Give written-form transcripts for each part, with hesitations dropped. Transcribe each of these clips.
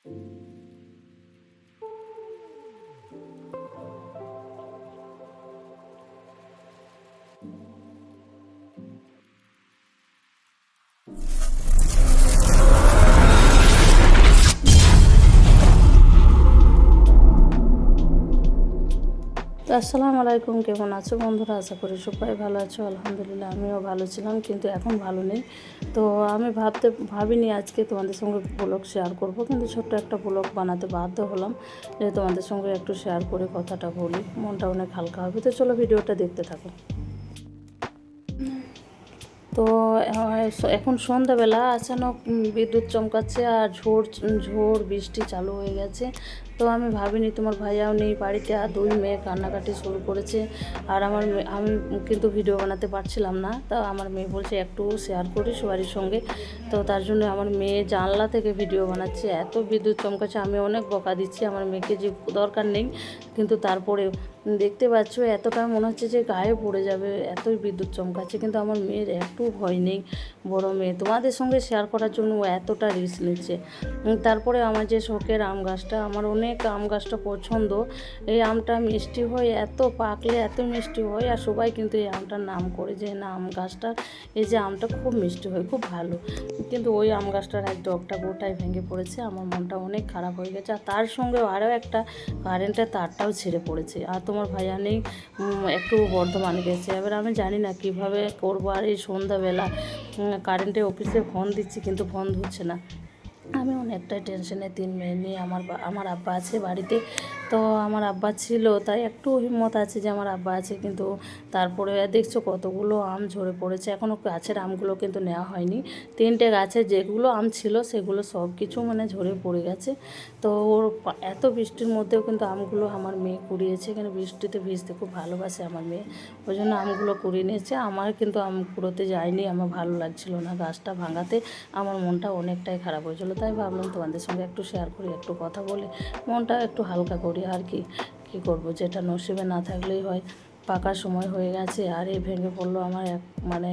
তো আসসালামু আলাইকুম, কেমন আছো বন্ধুরা? আশা করি সবাই ভালো আছো। আলহামদুলিল্লাহ আমিও ভালো ছিলাম, কিন্তু এখন ভালো নেই। তো আমি ভাবিনি আজকে তোমাদের সঙ্গে ব্লগ শেয়ার করব, কিন্তু ছোট্ট একটা ব্লগ বানাতে বাধ্য হলাম যে তোমাদের সঙ্গে একটু শেয়ার করে কথাটা বলি, মনটা অনেক হালকা হবে। তো চলো ভিডিওটা দেখতে থাকো। তো এখন সন্ধ্যাবেলা আচানক বিদ্যুৎ চমকাচ্ছে আর ঝড় বৃষ্টি চালু হয়ে গেছে। তো আমি ভাবিনি, তোমার ভাইয়াও নেই বাড়িতে, আর দুই মেয়ে কান্নাকাটি শুরু করেছে। আর আমি কিন্তু ভিডিও বানাতে পারছিলাম না। তা আমার মেয়ে বলছে একটু শেয়ার করি সবারই সঙ্গে। তো তার জন্য আমার মেয়ে জানলা থেকে ভিডিও বানাচ্ছে। এত বিদ্যুৎ চমকাচ্ছে, আমি অনেক বকা দিচ্ছি আমার মেয়েকে যে দরকার নেই, কিন্তু তারপরে দেখতে পাচ্ছ এতটা মনে হচ্ছে যে গায়ে পড়ে যাবে, এতই বিদ্যুৎ চমকাচ্ছে। কিন্তু আমার মেয়ের একটু ভয় নেই। বড় মেয়ে তোমাদের সঙ্গে শেয়ার করার জন্য এতটা রিস্ক নিচ্ছে। তারপরে আমার যে শখের আম গাছটা, আমার অনেক আম গাছটা পছন্দ। এই আমটা মিষ্টি হয়, এত পাকলে এত মিষ্টি হয়। আর সবাই কিন্তু এই আমটার নাম করে যে না, আম গাছটার এই যে আমটা খুব মিষ্টি হয়, খুব ভালো। কিন্তু ওই আম গাছটার এক ডগটা গোটায় ভেঙে পড়েছে, আমার মনটা অনেক খারাপ হয়ে গেছে। আর তার সঙ্গেও আরও একটা কারেন্টের তারটাও ছিঁড়ে পড়েছে। আর তোমার ভাইয়া নেই, একটু বর্ধমানে গেছে। এবার আমি জানি না কিভাবে করবো। আর এই সন্ধ্যাবেলা কারেন্টের অফিসে ফোন দিচ্ছি, কিন্তু ফোন ধরছে না। আমি অনেকটাই টেনশনে, 3 মেয়ে নিয়ে। আমার আব্বা আছে বাড়িতে। তো আমার আব্বা ছিল তাই একটু হিম্মত আছে যে আমার আব্বা আছে, কিন্তু তারপরে দেখছো কতগুলো আম ঝরে পড়েছে। এখনও গাছের আমগুলো কিন্তু নেওয়া হয়নি। 3টে গাছে যেগুলো আম ছিল সেগুলো সব কিছু মানে ঝরে পড়ে গেছে। তো এত বৃষ্টির মধ্যেও কিন্তু আমগুলো আমার মেয়ে কুড়িয়েছে, কিন্তু বৃষ্টিতে ভিজতে খুব ভালোবাসে আমার মেয়ে, ওই জন্য আমগুলো কুড়িয়ে নিয়েছে। আমার কিন্তু আম কুড়োতে যায়নি, আমার ভালো লাগছিল না গাছটা ভাঙাতে, আমার মনটা অনেকটাই খারাপ হয়েছিলো। তাই ভাবলাম তোমাদের সঙ্গে একটু শেয়ার করি, একটু কথা বলে মনটা একটু হালকা করি। আর কি করব, যেটা নসিবে না থাকলেই হয়। পাকার সময় হয়ে গেছে, আর এই ভেঙে পড়লো আমার মানে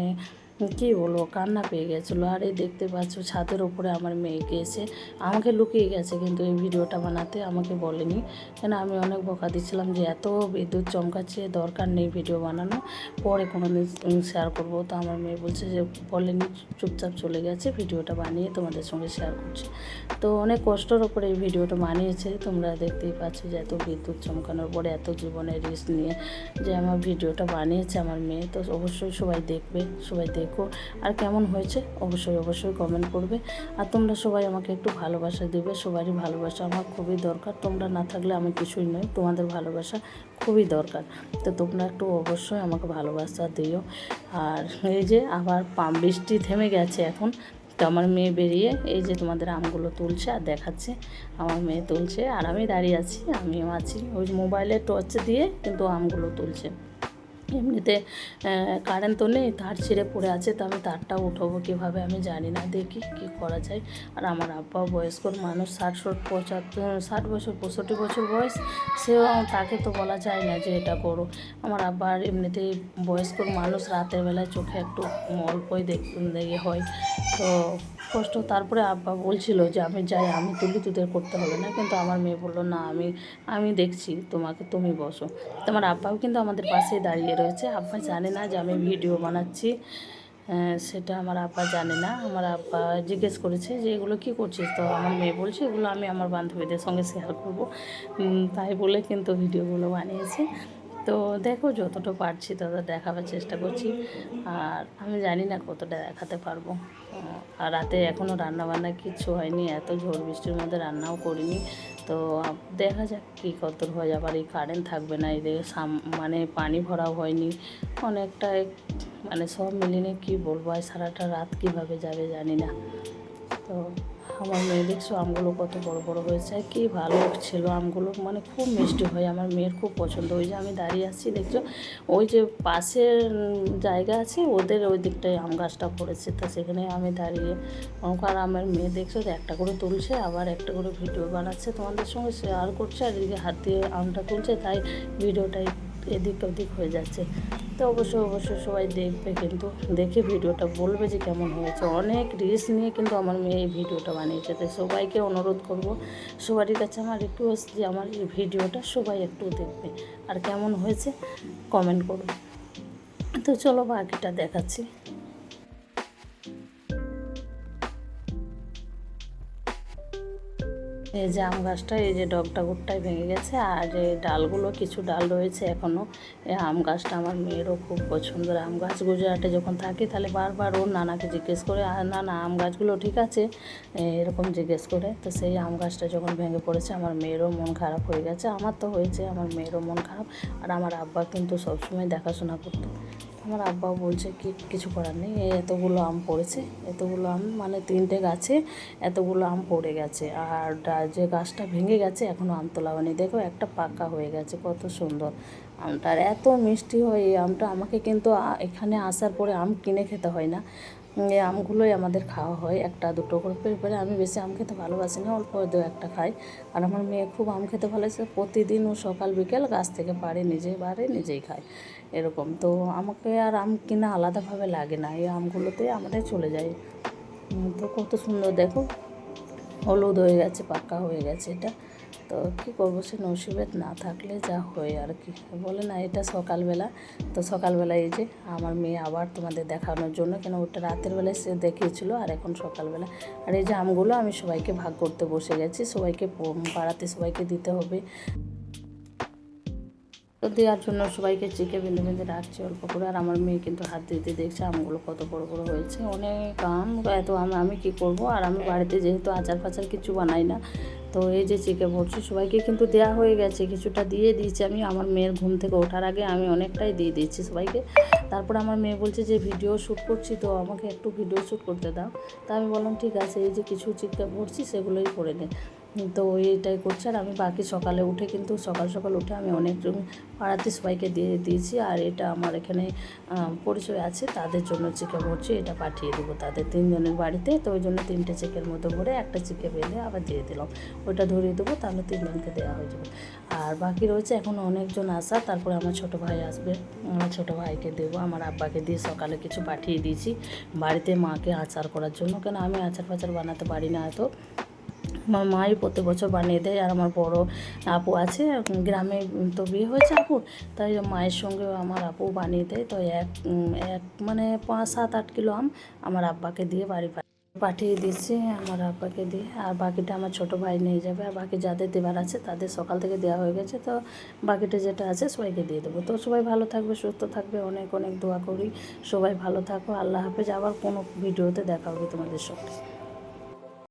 কী বলবো, কান্না পেয়ে গেছিলো। আর এই দেখতে পাচ্ছ ছাদের ওপরে আমার মেয়েকে এসে আমাকে লুকিয়ে গেছে, কিন্তু এই ভিডিওটা বানাতে আমাকে বলেনি। কেন আমি অনেক বকা দিচ্ছিলাম যে এত বিদ্যুৎ চমকাচ্ছে, দরকার নেই ভিডিও বানানো, পরে কোনো দিন শেয়ার করবো। তো আমার মেয়ে বলছে যে বলেনি, চুপচাপ চলে গেছে, ভিডিওটা বানিয়ে তোমাদের সঙ্গে শেয়ার করছি। তো অনেক কষ্টের ওপরে এই ভিডিওটা বানিয়েছে। তোমরা দেখতেই পাচ্ছ যে এত বিদ্যুৎ চমকানোর পরে এত জীবনের রিস্ক নিয়ে যে আমার ভিডিওটা বানিয়েছে আমার মেয়ে। তো অবশ্যই সবাই দেখবে, সবাই দেখো। আর কেমন হয়েছে অবশ্যই কমেন্ট করবে। আর তোমরা সবাই আমাকে একটু ভালোবাসা দেবে, সবারই ভালোবাসা আমার খুবই দরকার। তোমরা না থাকলে আমি কিছুই নই, তোমাদের ভালোবাসা খুবই দরকার। তো তোমরা একটু অবশ্যই আমাকে ভালোবাসা দিও। আর এই যে আবার বৃষ্টি থেমে গেছে এখন। তো আমার মেয়ে বেরিয়ে এই যে তোমাদের আমগুলো তুলছে আর দেখাচ্ছে। আমার মেয়ে তুলছে আর আমি দাঁড়িয়ে আছি, আমিও আছি, ওই মোবাইলে টর্চ দিয়ে কিন্তু আমগুলো তুলছে। এমনিতে কারেন্ট তো নেই, তার ছিঁড়ে পড়ে আছে। তো আমি তারটা উঠাবো কীভাবে আমি জানি না, দেখি কী করা যায়। আর আমার আব্বাও বয়স্কর মানুষ, 60 বছর 65 বছর বয়স, সেও তাকে তো বলা যায় না যে এটা করো। আমার আব্বার এমনিতেই বয়স্কর মানুষ, রাতের বেলায় চোখে একটু অল্পই দেখতে হয়, তো কষ্ট। তারপরে আব্বা বলছিল যে আমি যাই, আমি তুলি, তোদের করতে হবে না। কিন্তু আমার মেয়ে বললো না, আমি দেখছি তোমাকে, তুমি বসো। তোমার আব্বাও কিন্তু আমাদের পাশেই দাঁড়িয়ে রয়েছে। আব্বা জানে না যে আমি ভিডিও বানাচ্ছি, সেটা আমার আব্বা জানে না। আমার আব্বা জিজ্ঞেস করেছে যে এগুলো কী করছিস? তো আমার মেয়ে বলছে এগুলো আমি আমার বান্ধবীদের সঙ্গে শেয়ার করবো, তাই বলে কিন্তু ভিডিওগুলো বানিয়েছে। তো দেখো যতটা পারছি ততটা দেখাবার চেষ্টা করছি। আর আমি জানি না কতটা দেখাতে পারবো। আর রাতে এখনও রান্নাবান্না কিচ্ছু হয়নি, এত ঝড় বৃষ্টির মধ্যে রান্নাও করিনি। তো দেখা যাক কী কত হয়। আবার এই কারেন্ট থাকবে না, এদিকে মানে পানি ভরাও হয়নি অনেকটাই, মানে সব মিলিয়ে কী বলবো। আর সারাটা রাত কীভাবে যাবে জানি না। তো আমার মেয়ে দেখছো আমগুলো কত বড় বড় হয়েছে, কি ভালো ছিল আমগুলো, মানে খুব মিষ্টি হয়, আমার মেয়ের খুব পছন্দ। ওই যে আমি দাঁড়িয়ে আসছি দেখছো, ওই যে পাশের জায়গা আছে ওদের, ওই দিকটায় আম গাছটা পড়েছে, তো সেখানে আমি দাঁড়িয়ে। আর আমার মেয়ে দেখছো তো একটা করে তুলছে, আবার একটা করে ভিডিও বানাচ্ছে, তোমাদের সঙ্গে শেয়ার করছে, আর এদিকে হাত দিয়ে আমটা তুলছে, তাই ভিডিওটাই এদিক ওদিক হয়ে যাচ্ছে। তো অবশ্যই অবশ্যই সবাই দেখবে, কিন্তু দেখে ভিডিওটা বলবে যে কেমন হয়েছে। অনেক রিস্ক নিয়ে কিন্তু আমার মেয়ে এই ভিডিওটা বানিয়েছে, তাই সবাইকে অনুরোধ করব, সবারই কাছে আমার রিকোয়েস্ট যে আমার এই ভিডিওটা সবাই একটু দেখবে আর কেমন হয়েছে কমেন্ট করবে। তো চলো বাকিটা দেখাচ্ছি। এই যে আম গাছটা, এই যে ডগটা গোটটাই ভেঙে গেছে, আর এই ডালগুলো কিছু ডাল রয়েছে এখনও। এই আম গাছটা আমার মেয়েরও খুব পছন্দের আম গাছ। গুজরাটে যখন থাকি তাহলে বারবার ওর নানাকে জিজ্ঞেস করে, আর নানা আম গাছগুলো ঠিক আছে এরকম জিজ্ঞেস করে। তো সেই আম গাছটা যখন ভেঙে পড়েছে আমার মেয়েরও মন খারাপ হয়ে গেছে। আমার তো হয়েছে, আমার মেয়েরও মন খারাপ। আর আমার আব্বা কিন্তু সবসময় দেখাশোনা করতো। আমার আব্বাও বলছে কি কিছু করার নেই, এতগুলো আম পড়েছে, এতগুলো আম মানে 3টে গাছে এতগুলো আম পড়ে গেছে। আর যে গাছটা ভেঙে গেছে এখনও আম তোলা হয়নি। দেখো একটা পাকা হয়ে গেছে, কত সুন্দর আমটা, আর এত মিষ্টি হয় এই আমটা। আমাকে কিন্তু এখানে আসার পরে আম কিনে খেতে হয় না, এই আমগুলোই আমাদের খাওয়া হয়, একটা দুটো করে পেরে। আমি বেশি আম খেতে ভালোবাসি না, অল্প 2-1টা খাই। আর আমার মেয়ে খুব আম খেতে ভালোবাসে, প্রতিদিন ও সকাল বিকেল গাছ থেকে পাড়ে নিজেই খায় এরকম। তো আমাকে আর আম কিনা আলাদাভাবে লাগে না, এই আমগুলোতে আমাদের চলে যায়। তো কত সুন্দর দেখো, হলুদ হয়ে গেছে, পাকা হয়ে গেছে এটা। তো কী করবো, সে নসিবেত না থাকলে যা হয় আর কি, বলে না। এটা সকালবেলা, তো সকালবেলা এই যে আমার মেয়ে আবার তোমাদের দেখানোর জন্য, কেন ওটা রাতের বেলায় সে দেখিয়েছিল, আর এখন সকালবেলা। আর এই যে আমগুলো আমি সবাইকে ভাগ করতে বসে গেছি, সবাইকে পাড়াতে সবাইকে দিতে হবে। তো দেওয়ার জন্য সবাইকে চিকে বেঁধে বেঁধে রাখছি অল্প করে। আর আমার মেয়ে কিন্তু হাত দিতে দেখছে আমগুলো কত বড় বড় হয়েছে, অনেক আম। এত আম আমি কী করবো, আর আমি বাড়িতে যেহেতু আচার ফাচার কিছু বানাই না, তো এই যে চিকে ভরছি। সবাইকে কিন্তু দেওয়া হয়ে গেছে, কিছুটা দিয়ে দিয়েছি আমি। আমার মেয়ের ঘুম থেকে ওঠার আগে আমি অনেকটাই দিয়ে দিয়েছি সবাইকে। তারপর আমার মেয়ে বলছে যে ভিডিও শ্যুট করছি, তো আমাকে একটু ভিডিও শ্যুট করতে দাও। তা আমি বললাম ঠিক আছে, এই যে কিছু চিকে ভরছি সেগুলোই করে নে। তো এইটাই করছে। আর আমি বাকি সকালে উঠে কিন্তু সকাল সকাল উঠে আমি অনেকজন পাড়াতে সবাইকে দিয়ে দিয়েছি। আর এটা আমার এখানে পরিচয় আছে, তাদের জন্য চিকে ভরছি, এটা পাঠিয়ে দেবো তাদের 3জনের বাড়িতে। তো ওই জন্য 3টে চিকের মতো ভরে একটা চিকে বেলে আবার দিয়ে দিলাম, ওইটা ধরিয়ে দেবো, তাহলে 3জনকে দেওয়া হয়ে যাবে। আর বাকি রয়েছে এখনও অনেকজন আসা, তারপরে আমার ছোটো ভাই আসবে, আমার ছোটো ভাইকে দেবো। আমার আব্বাকে দিয়ে সকালে কিছু পাঠিয়ে দিয়েছি বাড়িতে মাকে আচার করার জন্য, কেন আমি আচার ফাচার বানাতে পারি না এত। আমার মাই প্রত্যেক বছর বানিয়ে দেয়। আর আমার বড় আপু আছে গ্রামে, তো বিয়ে হয়েছে আপুর, তাই মায়ের সঙ্গে আমার আপু বানিয়ে দেয়। তো এক এক মানে 5-7-8 কিলো আম আমার আব্বাকে দিয়ে বাড়ি পাঠিয়ে দিয়েছি আমার আব্বাকে দিয়ে। আর বাকিটা আমার ছোটো ভাই নিয়ে যাবে। আর বাকি যাদের দেবার আছে তাদের সকাল থেকে দেওয়া হয়ে গেছে, তো বাকিটা যেটা আছে সবাইকে দিয়ে দেবো। তো সবাই ভালো থাকবে, সুস্থ থাকবে, অনেক অনেক দোয়া করি। সবাই ভালো থাকো, আল্লাহ হাফেজ। আবার কোনো ভিডিওতে দেখা হবে তোমাদের সঙ্গে।